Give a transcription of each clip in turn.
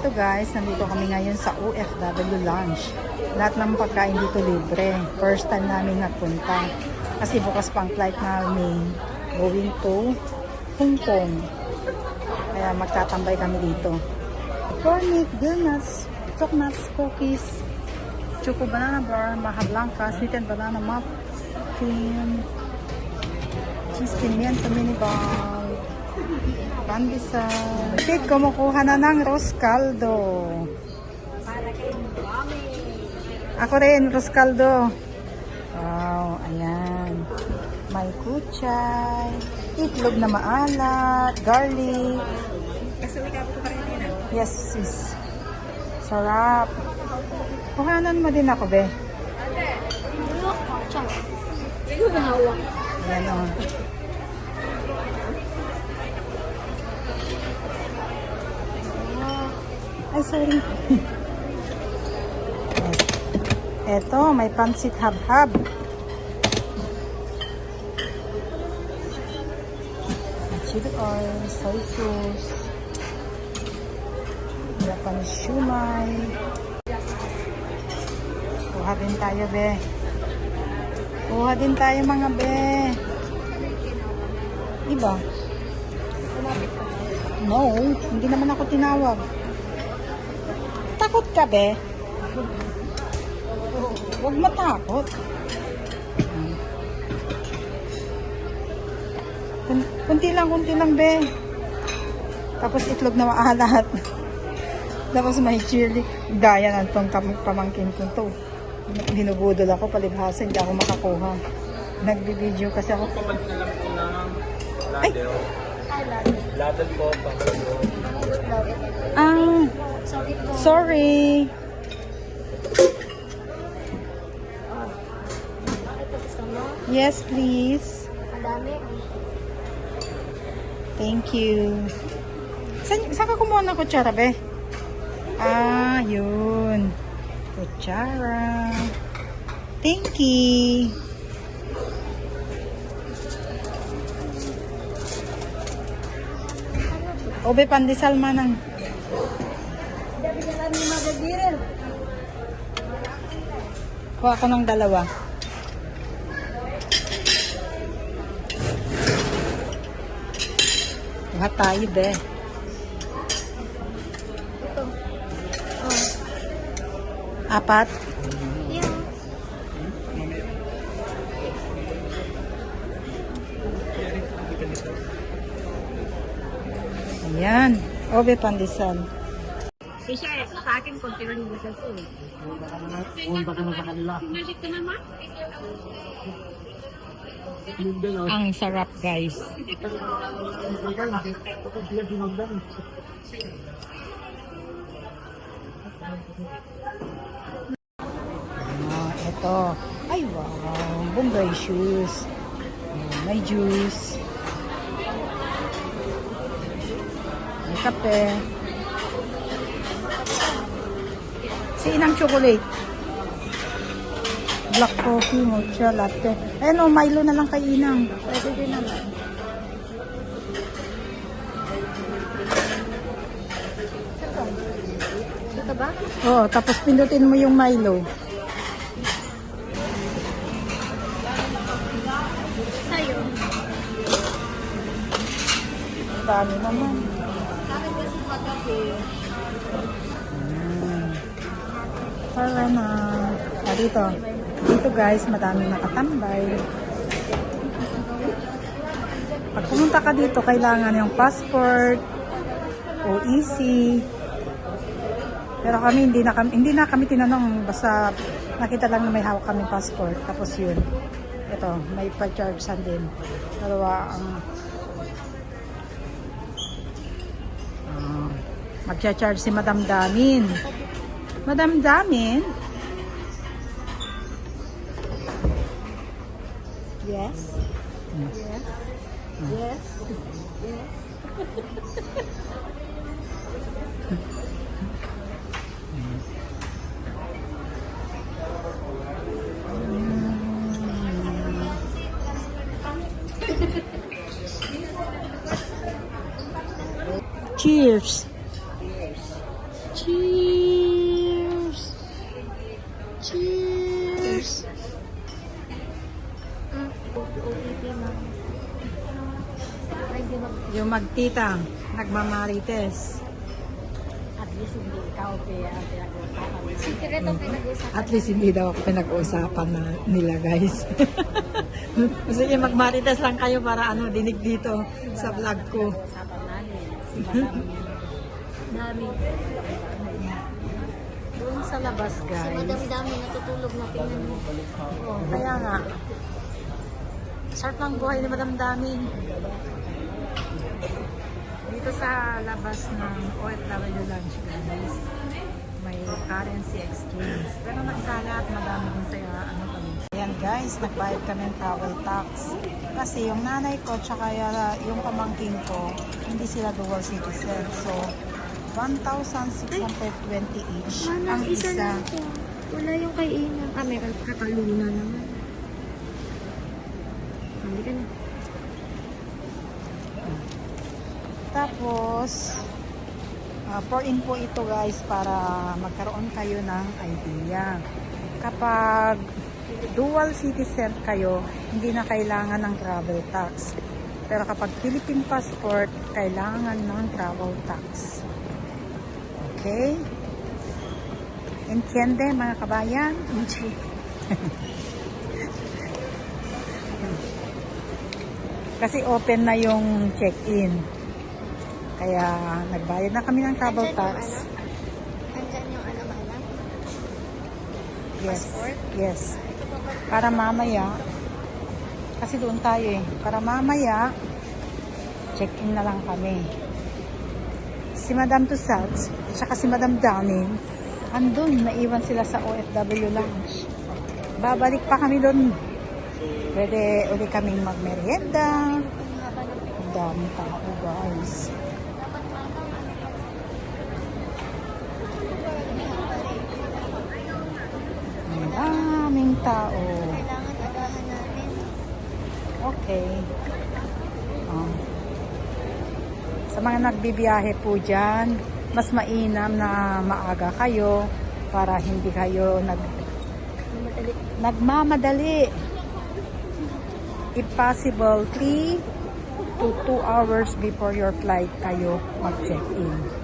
Ito guys, nandito kami ngayon sa OFW Lounge. Lahat ng pagkain dito libre. First time namin napunta. Kasi bukas pang flight namin going to Hong Kong. Kaya magtatambay kami dito. Cornic, donuts, chocnuts, cookies, choco banana bar, maha blanca, sweetened banana muffin, cheese pimiento mini ball, pandesal. Kate, kumukuha na ng Roscaldo. Ako rin, Roscaldo. Wow, ayan. May kuchay, itlog na maalat, garlic. Yes, sis. Sarap. Kuhanan mo din ako, be. Ayan o. Ay, sorry. Eto, may pansit hab-hab. Chili oil, soy sauce. Japanese shumai. Kuha din tayo, be. Kuha din tayo, mga be. Diba? No, hindi naman ako tinawag. Takot ka, be? Huwag matakot. Kunti lang, be. Tapos itlog na maalat. Tapos may chili. Gaya na itong pamangkin ko to. Hinubudol ako, palibhasa, hindi ako makakuha. Nagbibideo kasi ako. Pabalik na lang po ng ladle. Ay, Ladle po, pabalik po. Sorry. ito gusto mo? Yes, please. Madami. Thank you. Saan ka kumuha ng kutsara, be? Ah, yun. Kutsara. Thank you. Obe, pandesal manang. Kuha ko ng dalawa. Kuha tayo, be. Ito. Oh. Apat. Yeah. Ayan. Obe, pandesal. Kasi sa akin, konti rin yung masal ko. Baka na sa kanila. Ang sarap, guys. Ito. Ay, wow. Bombay shoes. May juice. May kape. Sinang chocolate. Black coffee, mocha, latte. Ayan o, Milo na lang kay Inang. Pwede din naman. Ito ba? Oo, tapos pindutin mo yung Milo. Sa'yo. Dami naman. Sa akin kasi pagkapi. Para na. Dito. Dito guys, madami nakatambay. Pag pumunta ka dito, kailangan yung passport, OEC. Pero kami, hindi na kami tinanong. Basta nakita lang na may hawak kami passport. Tapos yun. Ito, may pa-charge din. Dalawa ang magcha-charge si Madam Damin. Madam Damin? Yes? Yes. Yes. Yes. Cheers. Cheers! Cheers! OTP, ma'am. Ay, di ba? Yung magtita, nagmamarites. At least hindi ikaw pinag-uusapan. Secret ang pinag-uusapan. At least hindi daw ako pinag-uusapan na nila, guys. Sige, magmarites lang kayo para dinig dito sa vlog ko. Usapan namin. Si Madam. Dami. Doon sa labas, Si guys. Madam Dami natutulog na tingnan mo. Oh, kaya nga. Sarap ng buhay ni Madam Dami. Dito sa labas ng OFW Lounge, guys, may currency exchange. Pero nagkalat, madami din sa kami. Ayan guys, nagbayad kami ng travel tax. Kasi yung nanay ko, tsaka yung pamangking ko, hindi sila dual citizen. So, 1,620 each. Ang isa. Wala yung kay Ina. Meron Cataluna naman. Hindi ka na. Tapos, for info ito guys, para magkaroon kayo ng idea. Kapag dual citizen kayo, hindi na kailangan ng travel tax. Pero kapag Philippine passport, kailangan ng travel tax. Okay? Entiende mga kabayan? Kasi open na yung check-in. Kaya nagbayad na kami ng travel tax. Andyan yung alam-alam? Yes. Passport? Yes. Para mamaya, kasi doon tayo para mamaya, check-in na lang kami. Si Madam Tussauds, at si Madam Downing, andun, naiwan sila sa OFW Lounge. Babalik pa kami doon. Pwede uli kaming magmerienda. Ang daming tao, guys. Ang daming tao. Kailangan agahan natin. Okay. Sa mga nagbibiyahe po dyan, mas mainam na maaga kayo para hindi kayo Madali. nagmamadali. If possible, 3 to 2 hours before your flight kayo mag-check-in.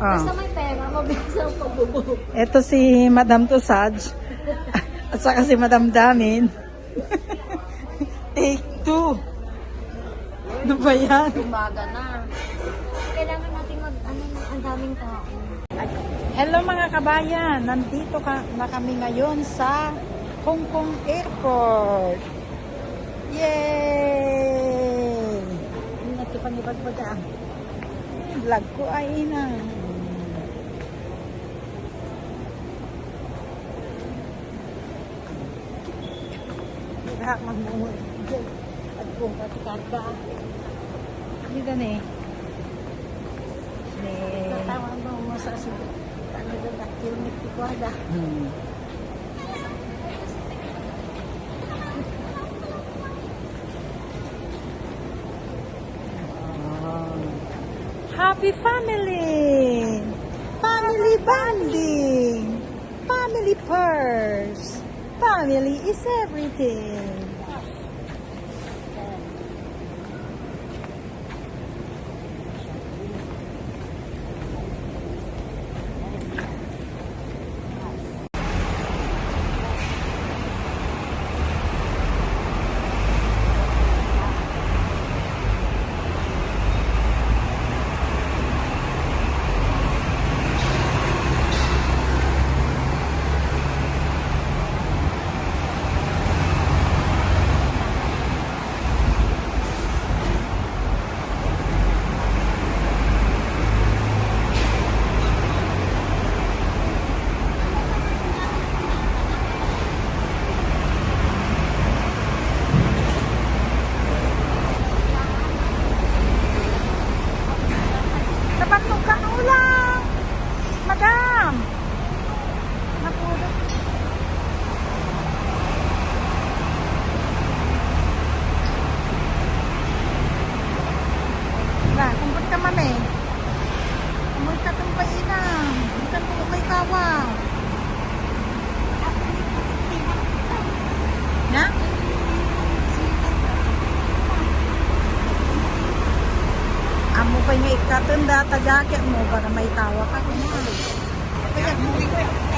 Basta may pera, mabilis ang pagbubuo. Ito si Madam Tussauds at saka si Madam Damin. Take 2. Ano ba yan? Umaga na. Kailangan natin ang daming tao. Hello mga kabayan, nandito na kami ngayon sa Hong Kong Airport. Yay! Nagkipanibag pa dyan. Vlog ko ay na. Lahat magmumul. At kung patikarga. Hindi gani. Natawag mo sa sulit. Ano doon na kilomit kuwada. Happy family! Family bonding! Family purse! Family is everything! mo pa nga ikatunda, tagakit mo para may tawa ka. Kaya mo.